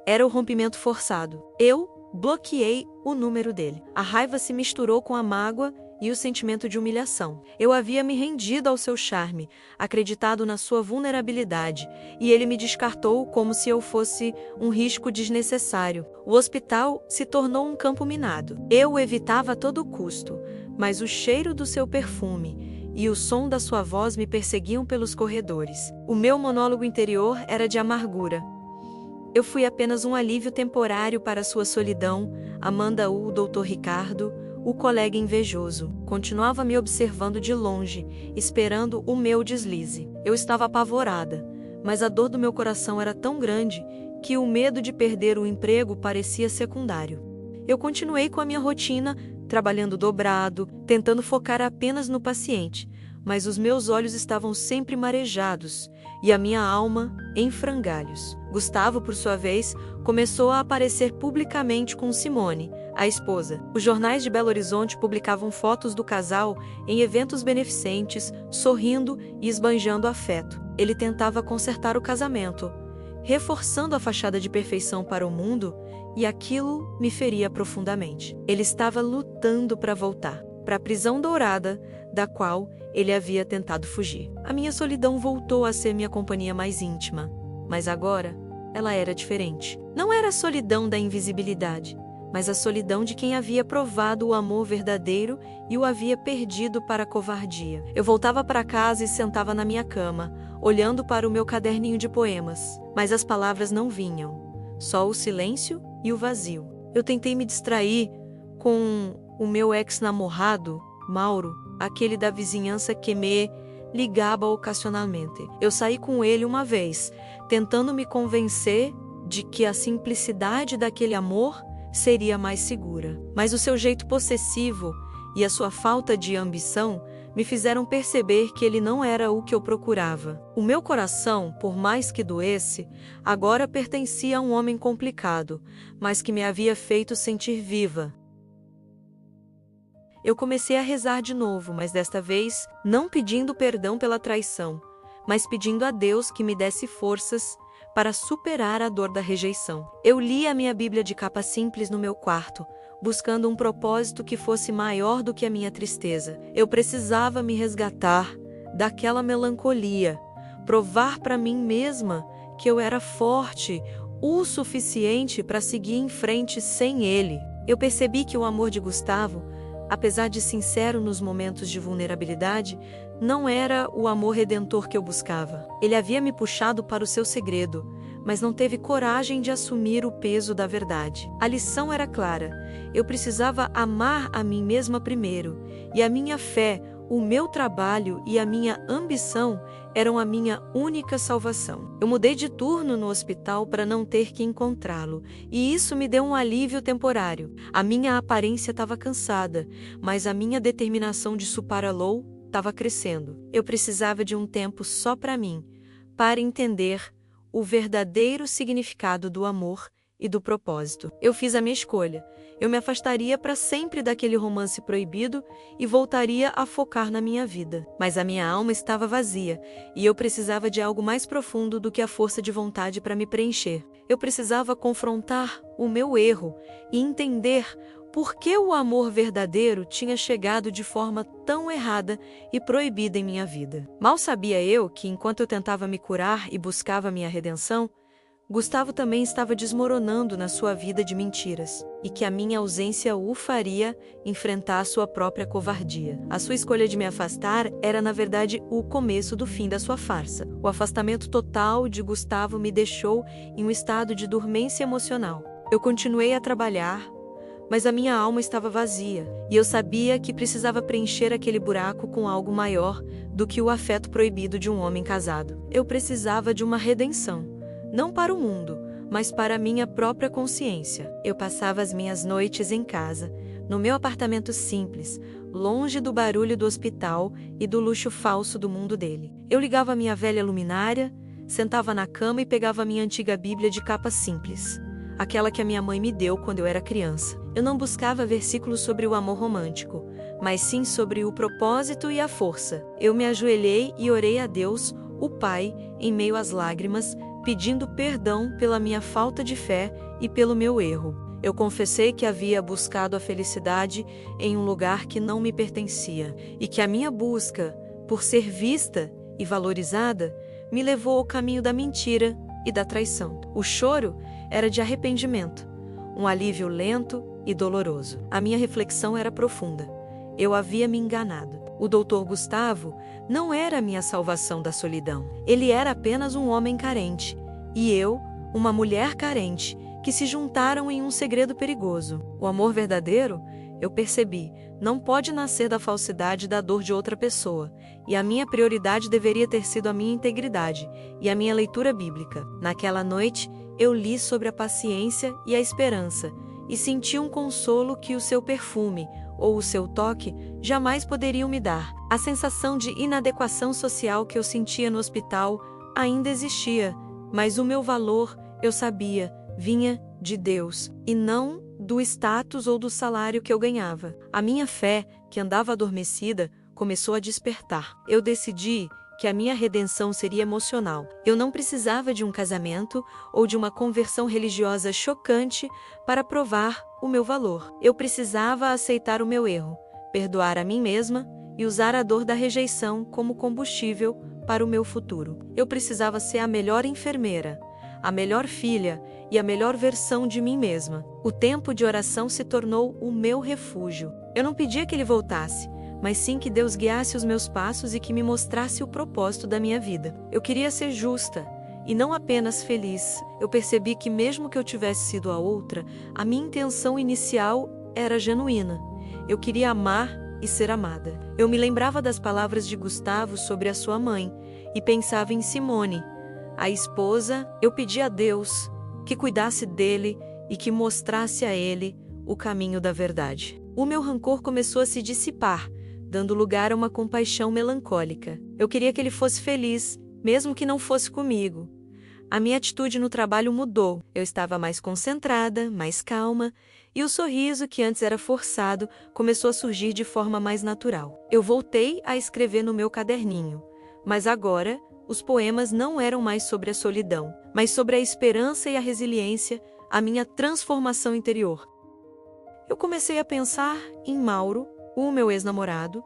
Era o rompimento forçado. Eu bloqueei o número dele. A raiva se misturou com a mágoa e o sentimento de humilhação. Eu havia me rendido ao seu charme, acreditado na sua vulnerabilidade, e ele me descartou como se eu fosse um risco desnecessário. O hospital se tornou um campo minado. Eu o evitava a todo custo, mas o cheiro do seu perfume e o som da sua voz me perseguiam pelos corredores. O meu monólogo interior era de amargura. Eu fui apenas um alívio temporário para sua solidão, Amanda, o Dr. Ricardo, o colega invejoso, continuava me observando de longe, esperando o meu deslize. Eu estava apavorada, mas a dor do meu coração era tão grande que o medo de perder o emprego parecia secundário. Eu continuei com a minha rotina, trabalhando dobrado, tentando focar apenas no paciente, mas os meus olhos estavam sempre marejados e a minha alma em frangalhos. Gustavo, por sua vez, começou a aparecer publicamente com Simone, a esposa. Os jornais de Belo Horizonte publicavam fotos do casal em eventos beneficentes, sorrindo e esbanjando afeto. Ele tentava consertar o casamento, reforçando a fachada de perfeição para o mundo, e aquilo me feria profundamente. Ele estava lutando para voltar para a prisão dourada, da qual ele havia tentado fugir. A minha solidão voltou a ser minha companhia mais íntima, mas agora ela era diferente. Não era a solidão da invisibilidade, mas a solidão de quem havia provado o amor verdadeiro e o havia perdido para a covardia. Eu voltava para casa e sentava na minha cama, olhando para o meu caderninho de poemas, mas as palavras não vinham, só o silêncio e o vazio. Eu tentei me distrair com o meu ex-namorado, Mauro, aquele da vizinhança que me ligava ocasionalmente. Eu saí com ele uma vez, tentando me convencer de que a simplicidade daquele amor seria mais segura. Mas o seu jeito possessivo e a sua falta de ambição me fizeram perceber que ele não era o que eu procurava. O meu coração, por mais que doesse, agora pertencia a um homem complicado, mas que me havia feito sentir viva. Eu comecei a rezar de novo, mas desta vez não pedindo perdão pela traição, mas pedindo a Deus que me desse forças para superar a dor da rejeição. Eu li a minha Bíblia de capa simples no meu quarto, buscando um propósito que fosse maior do que a minha tristeza. Eu precisava me resgatar daquela melancolia, provar para mim mesma que eu era forte o suficiente para seguir em frente sem ele. Eu percebi que o amor de Gustavo, apesar de sincero nos momentos de vulnerabilidade, não era o amor redentor que eu buscava. Ele havia me puxado para o seu segredo, mas não teve coragem de assumir o peso da verdade. A lição era clara. Eu precisava amar a mim mesma primeiro, e a minha fé, o meu trabalho e a minha ambição eram a minha única salvação. Eu mudei de turno no hospital para não ter que encontrá-lo, e isso me deu um alívio temporário. A minha aparência estava cansada, mas a minha determinação de superá-lo estava crescendo. Eu precisava de um tempo só para mim, para entender o verdadeiro significado do amor e do propósito. Eu fiz a minha escolha. Eu me afastaria para sempre daquele romance proibido e voltaria a focar na minha vida. Mas a minha alma estava vazia e eu precisava de algo mais profundo do que a força de vontade para me preencher. Eu precisava confrontar o meu erro e entender por que o amor verdadeiro tinha chegado de forma tão errada e proibida em minha vida. Mal sabia eu que, enquanto eu tentava me curar e buscava minha redenção, Gustavo também estava desmoronando na sua vida de mentiras, e que a minha ausência o faria enfrentar sua própria covardia. A sua escolha de me afastar era, na verdade, o começo do fim da sua farsa. O afastamento total de Gustavo me deixou em um estado de dormência emocional. Eu continuei a trabalhar, mas a minha alma estava vazia, e eu sabia que precisava preencher aquele buraco com algo maior do que o afeto proibido de um homem casado. Eu precisava de uma redenção. Não para o mundo, mas para a minha própria consciência. Eu passava as minhas noites em casa, no meu apartamento simples, longe do barulho do hospital e do luxo falso do mundo dele. Eu ligava a minha velha luminária, sentava na cama e pegava a minha antiga Bíblia de capa simples, aquela que a minha mãe me deu quando eu era criança. Eu não buscava versículos sobre o amor romântico, mas sim sobre o propósito e a força. Eu me ajoelhei e orei a Deus, o Pai, em meio às lágrimas, pedindo perdão pela minha falta de fé e pelo meu erro. Eu confessei que havia buscado a felicidade em um lugar que não me pertencia, e que a minha busca por ser vista e valorizada me levou ao caminho da mentira e da traição. O choro era de arrependimento, um alívio lento e doloroso. A minha reflexão era profunda. Eu havia me enganado. O Dr. Gustavo não era a minha salvação da solidão. Ele era apenas um homem carente, e eu, uma mulher carente, que se juntaram em um segredo perigoso. O amor verdadeiro, eu percebi, não pode nascer da falsidade e da dor de outra pessoa, e a minha prioridade deveria ter sido a minha integridade e a minha leitura bíblica. Naquela noite, eu li sobre a paciência e a esperança, e senti um consolo que o seu perfume, ou o seu toque jamais poderiam me dar. A sensação de inadequação social que eu sentia no hospital ainda existia, mas o meu valor, eu sabia, vinha de Deus, e não do status ou do salário que eu ganhava. A minha fé, que andava adormecida, começou a despertar. Eu decidi que a minha redenção seria emocional. Eu não precisava de um casamento ou de uma conversão religiosa chocante para provar o meu valor. Eu precisava aceitar o meu erro, perdoar a mim mesma e usar a dor da rejeição como combustível para o meu futuro. Eu precisava ser a melhor enfermeira, a melhor filha e a melhor versão de mim mesma. O tempo de oração se tornou o meu refúgio. Eu não pedia que ele voltasse, mas sim que Deus guiasse os meus passos e que me mostrasse o propósito da minha vida. Eu queria ser justa e não apenas feliz. Eu percebi que mesmo que eu tivesse sido a outra, a minha intenção inicial era genuína. Eu queria amar e ser amada. Eu me lembrava das palavras de Gustavo sobre a sua mãe e pensava em Simone, a esposa. Eu pedi a Deus que cuidasse dele e que mostrasse a ele o caminho da verdade. O meu rancor começou a se dissipar, dando lugar a uma compaixão melancólica. Eu queria que ele fosse feliz, mesmo que não fosse comigo. A minha atitude no trabalho mudou. Eu estava mais concentrada, mais calma, e o sorriso, que antes era forçado, começou a surgir de forma mais natural. Eu voltei a escrever no meu caderninho, mas agora os poemas não eram mais sobre a solidão, mas sobre a esperança e a resiliência, a minha transformação interior. Eu comecei a pensar em Mauro, o meu ex-namorado,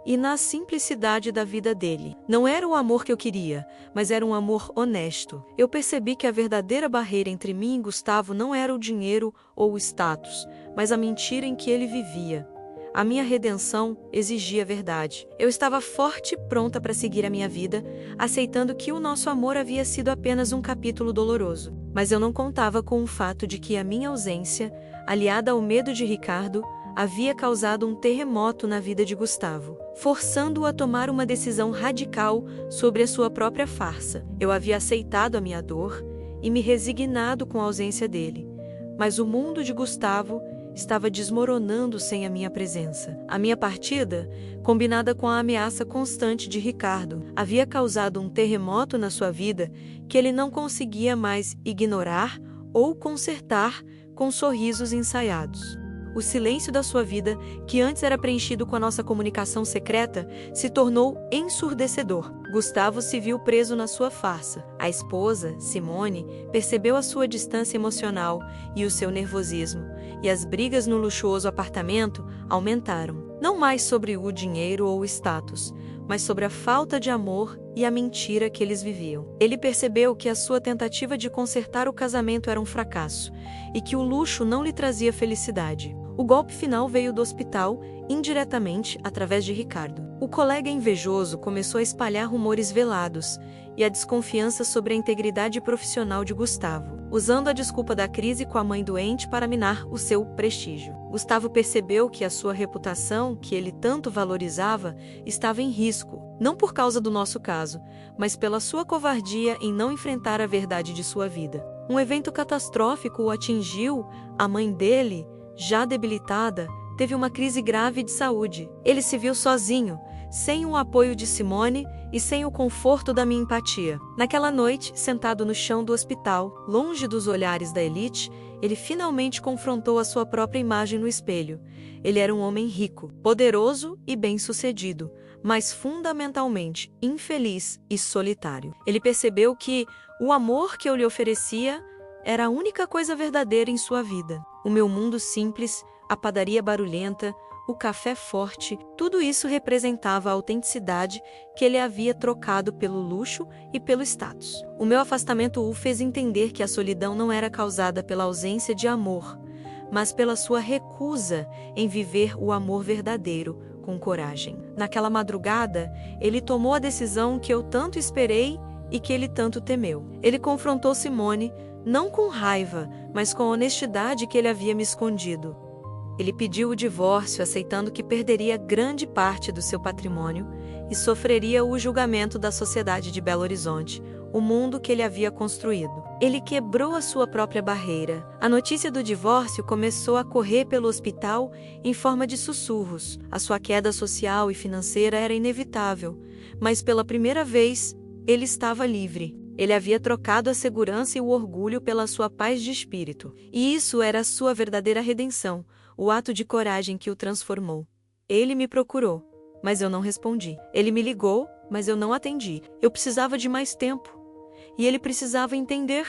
e na simplicidade da vida dele. Não era o amor que eu queria, mas era um amor honesto. Eu percebi que a verdadeira barreira entre mim e Gustavo não era o dinheiro ou o status, mas a mentira em que ele vivia. A minha redenção exigia verdade. Eu estava forte e pronta para seguir a minha vida, aceitando que o nosso amor havia sido apenas um capítulo doloroso. Mas eu não contava com o fato de que a minha ausência, aliada ao medo de Ricardo, havia causado um terremoto na vida de Gustavo, forçando-o a tomar uma decisão radical sobre a sua própria farsa. Eu havia aceitado a minha dor e me resignado com a ausência dele, mas o mundo de Gustavo estava desmoronando sem a minha presença. A minha partida, combinada com a ameaça constante de Ricardo, havia causado um terremoto na sua vida que ele não conseguia mais ignorar ou consertar com sorrisos ensaiados. O silêncio da sua vida, que antes era preenchido com a nossa comunicação secreta, se tornou ensurdecedor. Gustavo se viu preso na sua farsa. A esposa, Simone, percebeu a sua distância emocional e o seu nervosismo, e as brigas no luxuoso apartamento aumentaram. Não mais sobre o dinheiro ou o status, mas sobre a falta de amor e a mentira que eles viviam. Ele percebeu que a sua tentativa de consertar o casamento era um fracasso e que o luxo não lhe trazia felicidade. O golpe final veio do hospital, indiretamente, através de Ricardo. O colega invejoso começou a espalhar rumores velados e a desconfiança sobre a integridade profissional de Gustavo, usando a desculpa da crise com a mãe doente para minar o seu prestígio. Gustavo percebeu que a sua reputação, que ele tanto valorizava, estava em risco, não por causa do nosso caso, mas pela sua covardia em não enfrentar a verdade de sua vida. Um evento catastrófico o atingiu. A mãe dele, já debilitada, teve uma crise grave de saúde. Ele se viu sozinho, sem o apoio de Simone e sem o conforto da minha empatia. Naquela noite, sentado no chão do hospital, longe dos olhares da elite, ele finalmente confrontou a sua própria imagem no espelho. Ele era um homem rico, poderoso e bem-sucedido, mas fundamentalmente infeliz e solitário. Ele percebeu que o amor que eu lhe oferecia era a única coisa verdadeira em sua vida. O meu mundo simples, a padaria barulhenta, o café forte, tudo isso representava a autenticidade que ele havia trocado pelo luxo e pelo status. O meu afastamento o fez entender que a solidão não era causada pela ausência de amor, mas pela sua recusa em viver o amor verdadeiro com coragem. Naquela madrugada, ele tomou a decisão que eu tanto esperei e que ele tanto temeu. Ele confrontou Simone, não com raiva, mas com a honestidade que ele havia me escondido. Ele pediu o divórcio, aceitando que perderia grande parte do seu patrimônio e sofreria o julgamento da sociedade de Belo Horizonte, o mundo que ele havia construído. Ele quebrou a sua própria barreira. A notícia do divórcio começou a correr pelo hospital em forma de sussurros. A sua queda social e financeira era inevitável, mas pela primeira vez, ele estava livre. Ele havia trocado a segurança e o orgulho pela sua paz de espírito. E isso era a sua verdadeira redenção, o ato de coragem que o transformou. Ele me procurou, mas eu não respondi. Ele me ligou, mas eu não atendi. Eu precisava de mais tempo. E ele precisava entender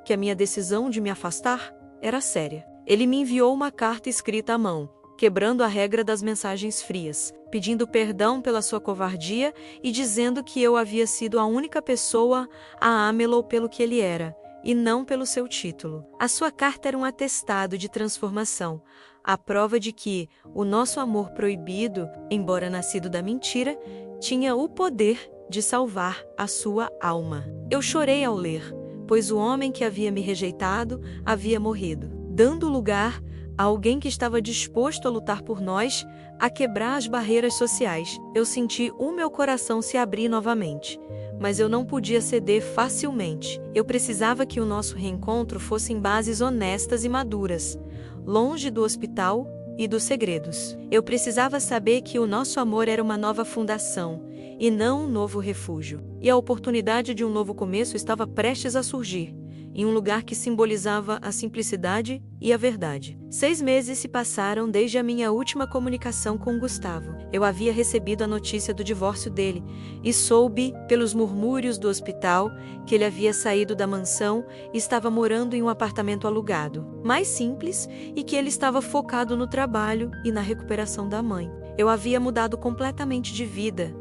que a minha decisão de me afastar era séria. Ele me enviou uma carta escrita à mão, quebrando a regra das mensagens frias, pedindo perdão pela sua covardia e dizendo que eu havia sido a única pessoa a amá-lo pelo que ele era, e não pelo seu título. A sua carta era um atestado de transformação, a prova de que o nosso amor proibido, embora nascido da mentira, tinha o poder de salvar a sua alma. Eu chorei ao ler, pois o homem que havia me rejeitado havia morrido, dando lugar a alguém que estava disposto a lutar por nós, a quebrar as barreiras sociais. Eu senti o meu coração se abrir novamente, mas eu não podia ceder facilmente. Eu precisava que o nosso reencontro fosse em bases honestas e maduras, longe do hospital e dos segredos. Eu precisava saber que o nosso amor era uma nova fundação, e não um novo refúgio. E a oportunidade de um novo começo estava prestes a surgir, em um lugar que simbolizava a simplicidade e a verdade. 6 meses se passaram desde a minha última comunicação com Gustavo. Eu havia recebido a notícia do divórcio dele e soube, pelos murmúrios do hospital, que ele havia saído da mansão e estava morando em um apartamento alugado, mais simples, e que ele estava focado no trabalho e na recuperação da mãe. Eu havia mudado completamente de vida,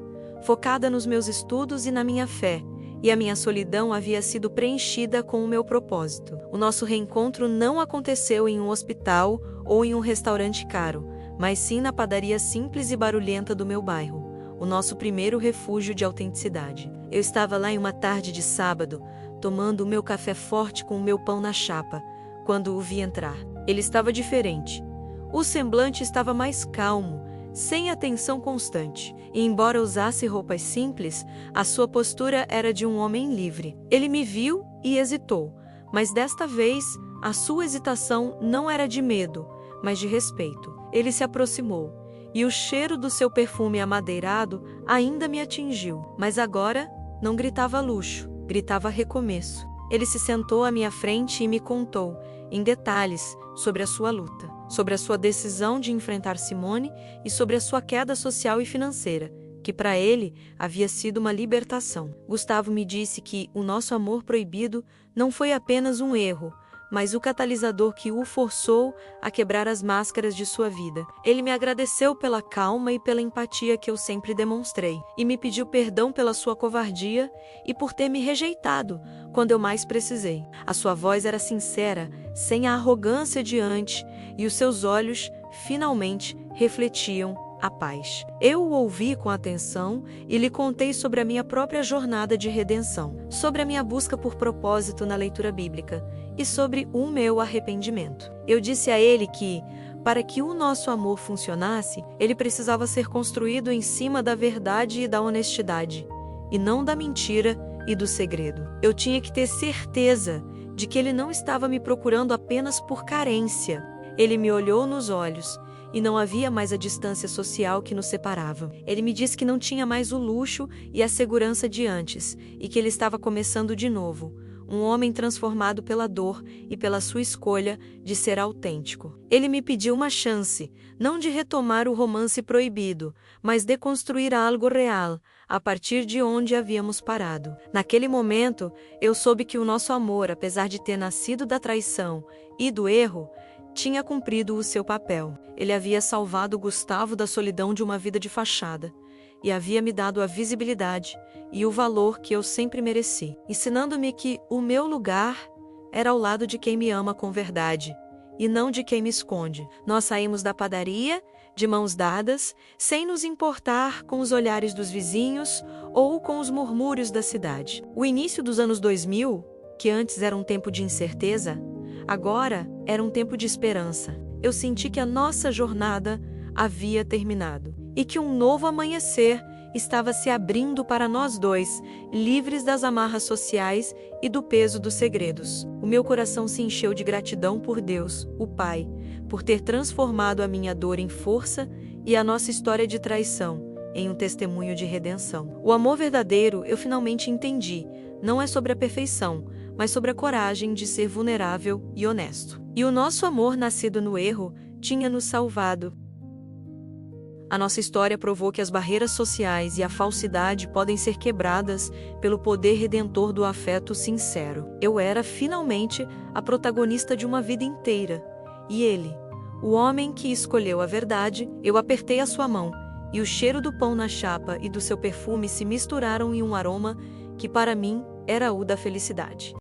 focada nos meus estudos e na minha fé, e a minha solidão havia sido preenchida com o meu propósito. O nosso reencontro não aconteceu em um hospital ou em um restaurante caro, mas sim na padaria simples e barulhenta do meu bairro, o nosso primeiro refúgio de autenticidade. Eu estava lá em uma tarde de sábado, tomando o meu café forte com o meu pão na chapa, quando o vi entrar. Ele estava diferente. O semblante estava mais calmo, sem atenção constante, e embora usasse roupas simples, a sua postura era de um homem livre. Ele me viu e hesitou, mas desta vez, a sua hesitação não era de medo, mas de respeito. Ele se aproximou, e o cheiro do seu perfume amadeirado ainda me atingiu, mas agora não gritava luxo, gritava recomeço. Ele se sentou à minha frente e me contou, em detalhes, sobre a sua luta, sobre a sua decisão de enfrentar Simone e sobre a sua queda social e financeira, que para ele havia sido uma libertação. Gustavo me disse que o nosso amor proibido não foi apenas um erro, mas o catalisador que o forçou a quebrar as máscaras de sua vida. Ele me agradeceu pela calma e pela empatia que eu sempre demonstrei, e me pediu perdão pela sua covardia e por ter me rejeitado quando eu mais precisei. A sua voz era sincera, sem a arrogância de antes, e os seus olhos, finalmente, refletiam a paz. Eu o ouvi com atenção e lhe contei sobre a minha própria jornada de redenção, sobre a minha busca por propósito na leitura bíblica e sobre o meu arrependimento. Eu disse a ele que, para que o nosso amor funcionasse, ele precisava ser construído em cima da verdade e da honestidade, e não da mentira e do segredo. Eu tinha que ter certeza de que ele não estava me procurando apenas por carência. Ele me olhou nos olhos e não havia mais a distância social que nos separava. Ele me disse que não tinha mais o luxo e a segurança de antes, e que ele estava começando de novo, um homem transformado pela dor e pela sua escolha de ser autêntico. Ele me pediu uma chance, não de retomar o romance proibido, mas de construir algo real, a partir de onde havíamos parado. Naquele momento, eu soube que o nosso amor, apesar de ter nascido da traição e do erro, tinha cumprido o seu papel. Ele havia salvado Gustavo da solidão de uma vida de fachada e havia me dado a visibilidade e o valor que eu sempre mereci, ensinando-me que o meu lugar era ao lado de quem me ama com verdade e não de quem me esconde. Nós saímos da padaria de mãos dadas, sem nos importar com os olhares dos vizinhos ou com os murmúrios da cidade. O início dos anos 2000, que antes era um tempo de incerteza, agora era um tempo de esperança. Eu senti que a nossa jornada havia terminado e que um novo amanhecer estava se abrindo para nós dois, livres das amarras sociais e do peso dos segredos. O meu coração se encheu de gratidão por Deus, o Pai, por ter transformado a minha dor em força e a nossa história de traição em um testemunho de redenção. O amor verdadeiro, eu finalmente entendi, não é sobre a perfeição, mas sobre a coragem de ser vulnerável e honesto. E o nosso amor nascido no erro tinha nos salvado. A nossa história provou que as barreiras sociais e a falsidade podem ser quebradas pelo poder redentor do afeto sincero. Eu era, finalmente, a protagonista de uma vida inteira. E ele, o homem que escolheu a verdade, eu apertei a sua mão, e o cheiro do pão na chapa e do seu perfume se misturaram em um aroma que para mim era o da felicidade.